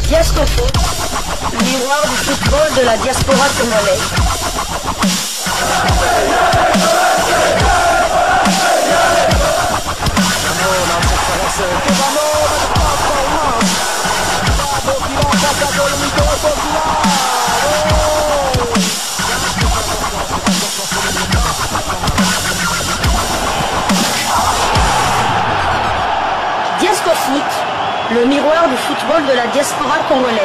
Diasco Foot, miroir du football de la diaspora congolaise. Diasco Foot, le miroir du football de la diaspora congolaise.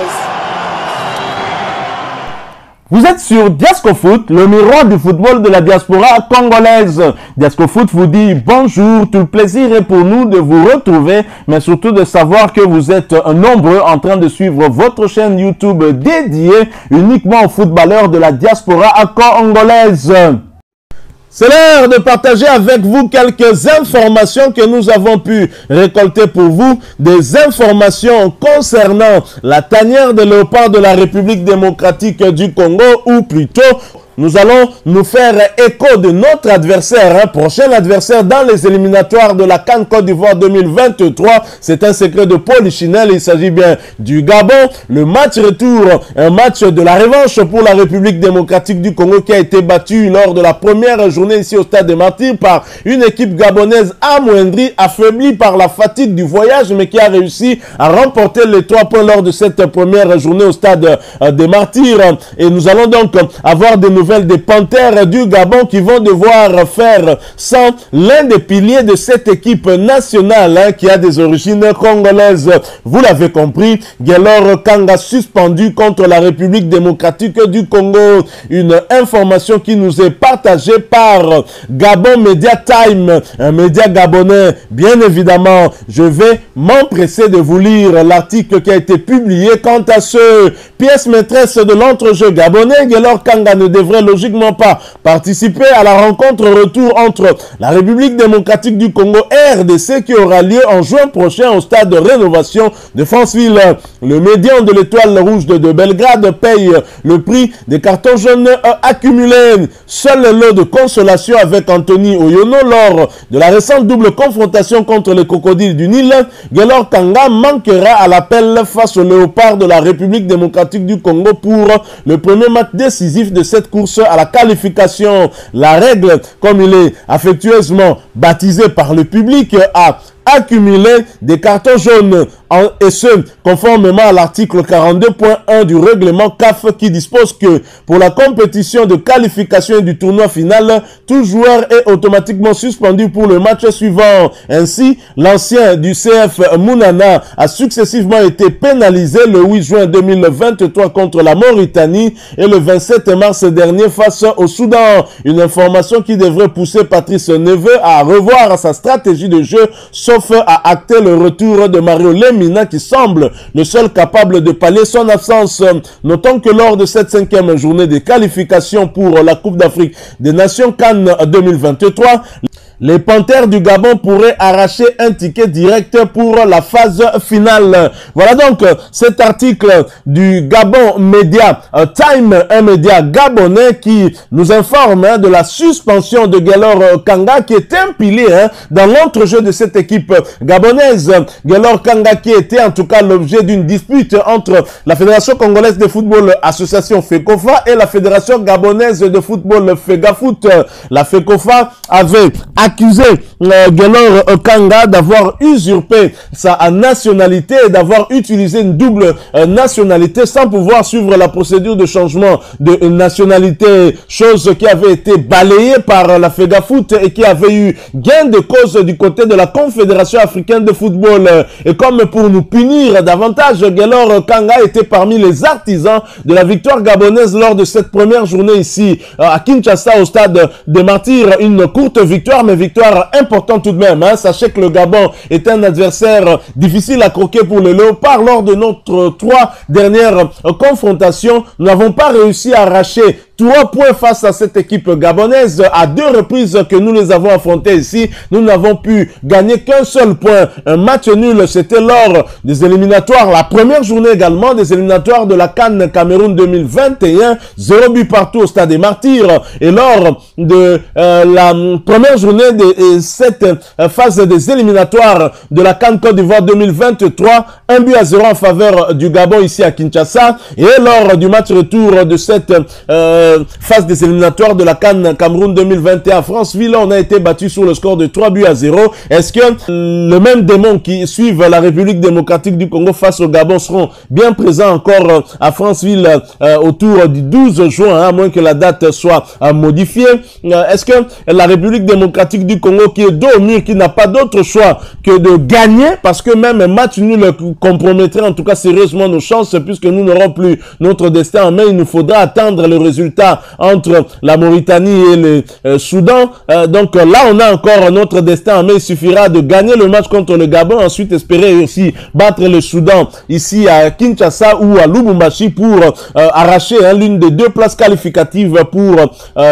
Vous êtes sur Diasco Foot, le miroir du football de la diaspora congolaise. Diasco Foot vous dit bonjour, tout le plaisir est pour nous de vous retrouver, mais surtout de savoir que vous êtes nombreux en train de suivre votre chaîne YouTube dédiée uniquement aux footballeurs de la diaspora congolaise. C'est l'heure de partager avec vous quelques informations que nous avons pu récolter pour vous, des informations concernant la tanière de léopard de la République démocratique du Congo, ou plutôt nous allons nous faire écho de notre adversaire, prochain adversaire dans les éliminatoires de la CAN Côte d'Ivoire 2023. C'est un secret de Paul Chinel, il s'agit bien du Gabon. Le match retour, un match de la revanche pour la République démocratique du Congo qui a été battu lors de la première journée ici au Stade des Martyrs par une équipe gabonaise amoindrie, affaiblie par la fatigue du voyage, mais qui a réussi à remporter les 3 points lors de cette première journée au Stade des Martyrs. Et nous allons donc avoir des nouvelles des Panthères du Gabon qui vont devoir faire sans l'un des piliers de cette équipe nationale qui a des origines congolaises. Vous l'avez compris, Guelor Kanga suspendu contre la République démocratique du Congo. Une information qui nous est partagée par Gabon Media Time, un média gabonais. Bien évidemment, je vais m'empresser de vous lire l'article qui a été publié. Quant à ce pièce maîtresse de l'entrejeu gabonais, Guelor Kanga ne devrait logiquement pas participer à la rencontre retour entre la République démocratique du Congo et RDC qui aura lieu en juin prochain au stade de rénovation de Franceville. Le médian de l'Étoile Rouge de Belgrade paye le prix des cartons jaunes accumulés. Seul le lot de consolation avec Anthony Oyono lors de la récente double confrontation contre les crocodiles du Nil. Guelor Kanga manquera à l'appel face au léopard de la République démocratique du Congo pour le premier match décisif de cette course à la qualification. La règle, comme il est affectueusement baptisé par le public, a accumulé des cartons jaunes, et ce, conformément à l'article 42.1 du règlement CAF qui dispose que pour la compétition de qualification du tournoi final, tout joueur est automatiquement suspendu pour le match suivant. Ainsi, l'ancien du CF Mounana a successivement été pénalisé le 8 juin 2023 contre la Mauritanie et le 27 mars dernier face au Soudan. Une information qui devrait pousser Patrice Neveu à revoir sa stratégie de jeu, sauf à acter le retour de Mario Lemina qui semble le seul capable de pallier son absence. Notons que lors de cette 5e journée de qualification pour la Coupe d'Afrique des Nations CAN 2023, les Panthères du Gabon pourraient arracher un ticket direct pour la phase finale. Voilà donc cet article du Gabon Media Time, un média gabonais qui nous informe de la suspension de Guelor Kanga qui est un pilier dans l'entrejeu de cette équipe gabonaise. Guelor Kanga qui était en tout cas l'objet d'une dispute entre la Fédération congolaise de football association FECOFA et la Fédération gabonaise de football FEGAFOOT. La FECOFA avait accusé Guelor Kanga d'avoir usurpé sa nationalité et d'avoir utilisé une double nationalité sans pouvoir suivre la procédure de changement de nationalité, chose qui avait été balayée par la FEGAFOOT et qui avait eu gain de cause du côté de la Confédération africaine de football. Et comme pour nous punir davantage, Guelor Kanga était parmi les artisans de la victoire gabonaise lors de cette première journée ici à Kinshasa au stade des Martyrs. Une courte victoire, mais victoire importante tout de même. Sachez que le Gabon est un adversaire difficile à croquer pour le léopard. Lors de notre 3 dernières confrontations, nous n'avons pas réussi à arracher 3 points face à cette équipe gabonaise. À 2 reprises que nous les avons affrontés ici, nous n'avons pu gagner qu'un seul point. Un match nul, c'était lors des éliminatoires, la première journée également des éliminatoires de la CAN Cameroun 2021. 0 but partout au stade des Martyrs. Et lors de la première journée de cette phase des éliminatoires de la CAN Côte d'Ivoire 2023, 1-0 en faveur du Gabon ici à Kinshasa. Et lors du match retour de cette phase des éliminatoires de la CAN Cameroun 2021 à Franceville, on a été battu sur le score de 3-0. Est-ce que le même démon qui suivent la République démocratique du Congo face au Gabon seront bien présents encore à Franceville autour du 12 juin, à moins que la date soit modifiée? Est-ce que la République démocratique du Congo, qui est dos au mur, qui n'a pas d'autre choix que de gagner, parce que même un match nul compromettrait en tout cas sérieusement nos chances, puisque nous n'aurons plus notre destin en main, il nous faudra attendre le résultat entre la Mauritanie et le Soudan. Donc là, on a encore notre destin en main. Il suffira de gagner le match contre le Gabon, ensuite espérer aussi battre le Soudan ici à Kinshasa ou à Lubumbashi pour arracher l'une des deux places qualificatives pour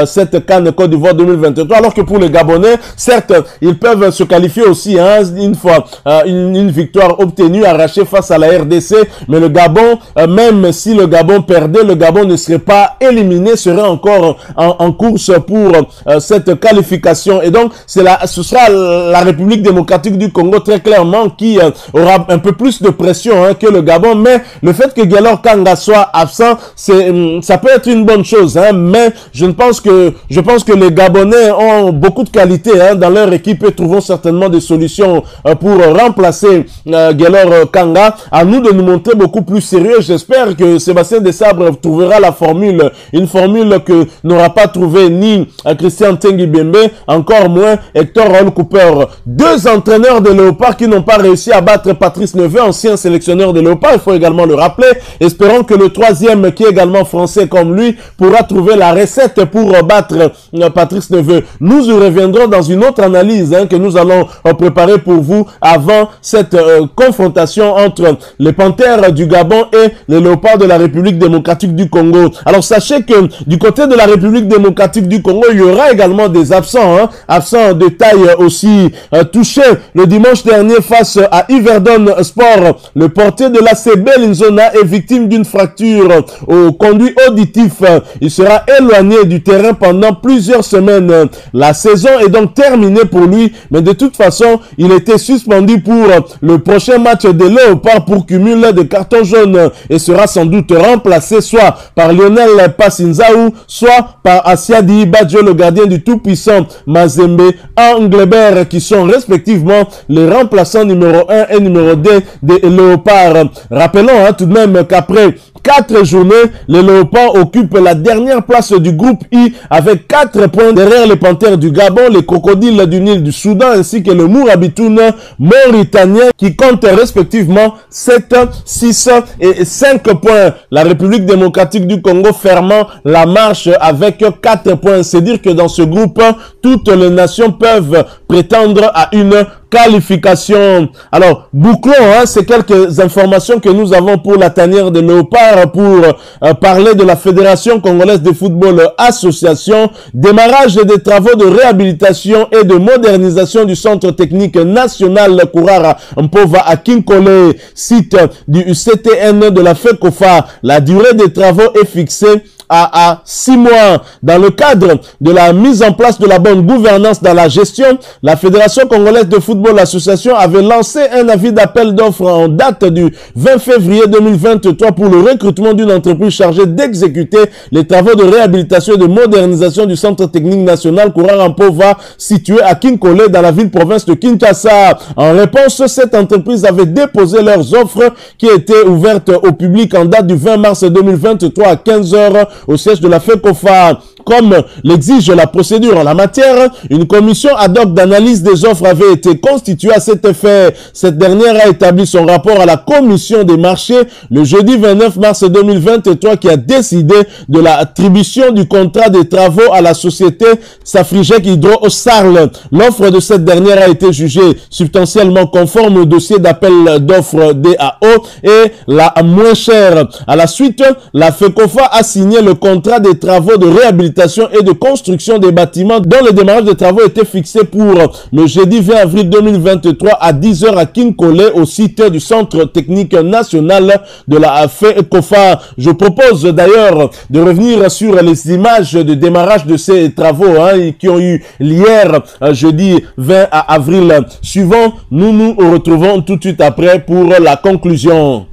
cette CAN Côte d'Ivoire 2023. Alors que pour les Gabonais, certes, ils peuvent se qualifier aussi une fois une victoire obtenue, arrachée face à la RDC, mais le Gabon, même si le Gabon perdait, le Gabon ne serait pas éliminé, serait encore en course pour cette qualification. Et donc, ce sera la République démocratique du Congo très clairement qui aura un peu plus de pression que le Gabon. Mais le fait que Guelor Kanga soit absent, ça peut être une bonne chose. Mais je pense que les Gabonais ont beaucoup de qualités dans leur équipe et trouveront certainement des solutions pour remplacer Guelor Kanga. À nous de nous montrer beaucoup plus sérieux. J'espère que Sébastien Desabre trouvera la formule, une formule que n'aura pas trouvé ni Christian Tengi Bembe, encore moins Hector Raoul Cooper. Deux entraîneurs de Léopard qui n'ont pas réussi à battre Patrice Neveu, ancien sélectionneur de Léopard, il faut également le rappeler. Espérons que le troisième, qui est également français comme lui, pourra trouver la recette pour battre Patrice Neveu. Nous y reviendrons dans une autre analyse que nous allons préparer pour vous avant cette confrontation entre les Panthères du Gabon et les Léopards de la République démocratique du Congo. Alors sachez que du côté de la République démocratique du Congo, il y aura également des absents, absents de taille aussi touchés. Le dimanche dernier face à Iverdon Sport, le portier de l'ACB Linzona est victime d'une fracture au conduit auditif. Il sera éloigné du terrain pendant plusieurs semaines. La saison est donc terminée pour lui, mais de toute façon, il était suspendu pour le prochain match de Léopard pour cumul de cartons jaunes et sera sans doute remplacé soit par Lionel Passinzaou, soit par Asiadi Badjo, le gardien du tout-puissant Mazembe Anglebert, qui sont respectivement les remplaçants numéro 1 et numéro 2 des Léopards. Rappelons tout de même qu'après 4 journées, les Léopards occupent la dernière place du groupe I avec 4 points derrière les Panthères du Gabon, les Crocodiles du Nil du Soudan ainsi que le Mourabitoun mauritanien qui comptent respectivement 7, 6 et 5 points. La République démocratique du Congo fermant la marche avec 4 points. C'est dire que dans ce groupe, toutes les nations peuvent prétendre à une qualification. Alors, bouclons ces quelques informations que nous avons pour la tanière de Léopard pour parler de la Fédération congolaise de football association. Démarrage des travaux de réhabilitation et de modernisation du centre technique national Kourara Mpova à Kinkole, site du CTN de la FECOFA. La durée des travaux est fixée à 6 mois. Dans le cadre de la mise en place de la bonne gouvernance dans la gestion, la Fédération congolaise de football association avait lancé un avis d'appel d'offres en date du 20 février 2023 pour le recrutement d'une entreprise chargée d'exécuter les travaux de réhabilitation et de modernisation du centre technique national Kourara Mpova situé à Kinkole dans la ville-province de Kinshasa. En réponse, cette entreprise avait déposé leurs offres qui étaient ouvertes au public en date du 20 mars 2023 à 15 h au siège de la FECOFA. Comme l'exige la procédure en la matière, une commission ad hoc d'analyse des offres avait été constituée à cet effet. Cette dernière a établi son rapport à la commission des marchés le jeudi 29 mars 2023 qui a décidé de l'attribution du contrat des travaux à la société Safrigec Hydro Sarl. L'offre de cette dernière a été jugée substantiellement conforme au dossier d'appel d'offres DAO et la moins chère. À la suite, la FECOFA a signé le contrat des travaux de réhabilitation réhabilitation et de construction des bâtiments dont le démarrage des travaux était fixé pour le jeudi 20 avril 2023 à 10 h à Kinkole au site du Centre technique national de la FECOFA. Je propose d'ailleurs de revenir sur les images de démarrage de ces travaux qui ont eu hier jeudi 20 avril suivant. Nous nous retrouvons tout de suite après pour la conclusion.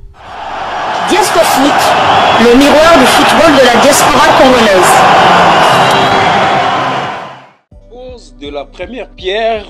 Diasco Foot, le miroir du football de la diaspora congolaise. Pose de la première pierre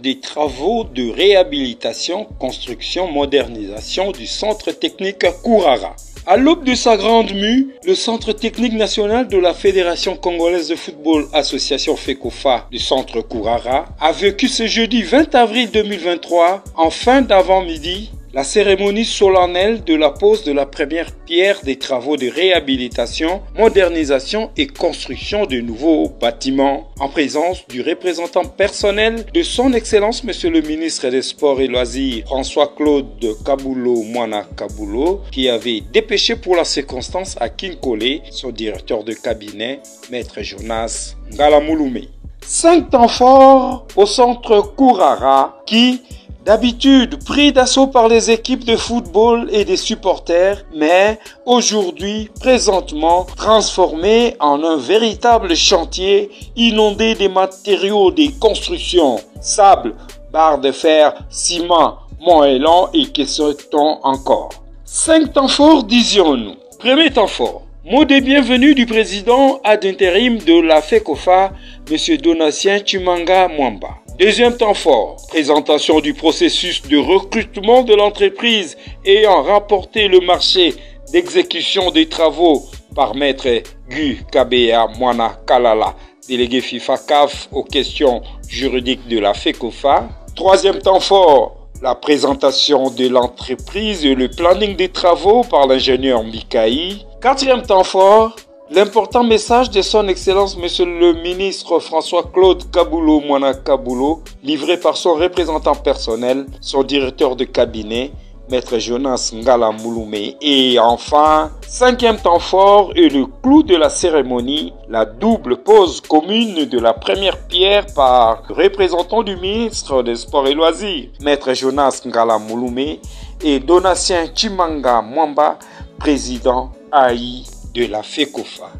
des travaux de réhabilitation, construction, modernisation du centre technique Kourara. À l'aube de sa grande mue, le Centre technique national de la Fédération congolaise de football, association FECOFA du centre Kourara, a vécu ce jeudi 20 avril 2023, en fin d'avant-midi, la cérémonie solennelle de la pose de la première pierre des travaux de réhabilitation, modernisation et construction de nouveaux bâtiments, en présence du représentant personnel de son Excellence Monsieur le ministre des Sports et Loisirs, François-Claude Kabulo Mwana Kabulo, qui avait dépêché pour la circonstance à Kinkole son directeur de cabinet, Maître Jonas Ngalamouloumé. 5 temps forts au centre Kourara qui, d'habitude pris d'assaut par les équipes de football et des supporters, mais aujourd'hui, présentement, transformé en un véritable chantier inondé des matériaux des constructions, sable, barre de fer, ciment, moellon et que sait-on encore. 5 temps forts, disions-nous. Premier temps fort. Mot de bienvenue du président ad intérim de la FECOFA, M. Donatien Tshimanga Mwamba. Deuxième temps fort, présentation du processus de recrutement de l'entreprise ayant remporté le marché d'exécution des travaux par Maître Gu Kabea Mwana Kalala, délégué FIFA-CAF aux questions juridiques de la FECOFA. Troisième temps fort, la présentation de l'entreprise et le planning des travaux par l'ingénieur Mikaï. Quatrième temps fort, l'important message de son Excellence Monsieur le ministre François-Claude Kabulo Mwana Kabulo, livré par son représentant personnel, son directeur de cabinet, Maître Jonas Ngalamouloumé. Et enfin, cinquième temps fort et le clou de la cérémonie, la double pose commune de la première pierre par le représentant du ministre des Sports et Loisirs, Maître Jonas Ngalamouloumé, et Donatien Tshimanga Mwamba, président AI de la FECOFA.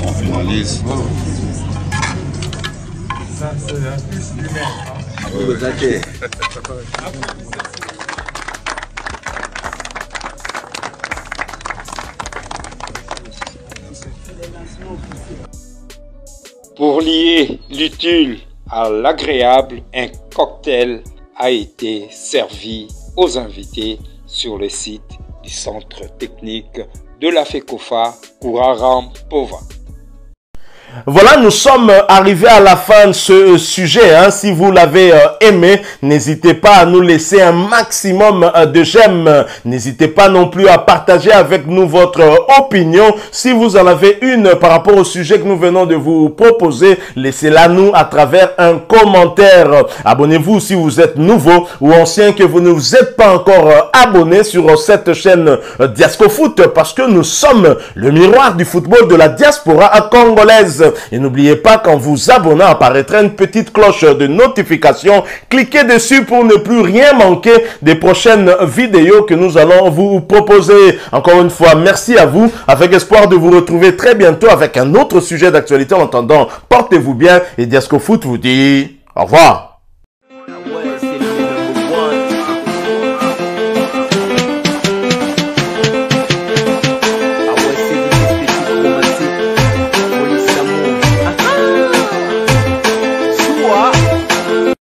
On finalise. Ça, c'est un plus lui-même. Pour lier l'utile à l'agréable, un cocktail a été servi aux invités sur le site du centre technique de la FECOFA Kourara Pova. Voilà, nous sommes arrivés à la fin de ce sujet. Si vous l'avez aimé, n'hésitez pas à nous laisser un maximum de j'aime. N'hésitez pas non plus à partager avec nous votre opinion. Si vous en avez une par rapport au sujet que nous venons de vous proposer, laissez-la nous à travers un commentaire. Abonnez-vous si vous êtes nouveau ou ancien que vous ne vous êtes pas encore abonné sur cette chaîne Diasco Foot, parce que nous sommes le miroir du football de la diaspora congolaise. Et n'oubliez pas qu'en vous abonnant apparaîtra une petite cloche de notification. Cliquez dessus pour ne plus rien manquer des prochaines vidéos que nous allons vous proposer. Encore une fois, merci à vous, avec espoir de vous retrouver très bientôt avec un autre sujet d'actualité. En attendant, portez-vous bien et Diasco Foot vous dit au revoir.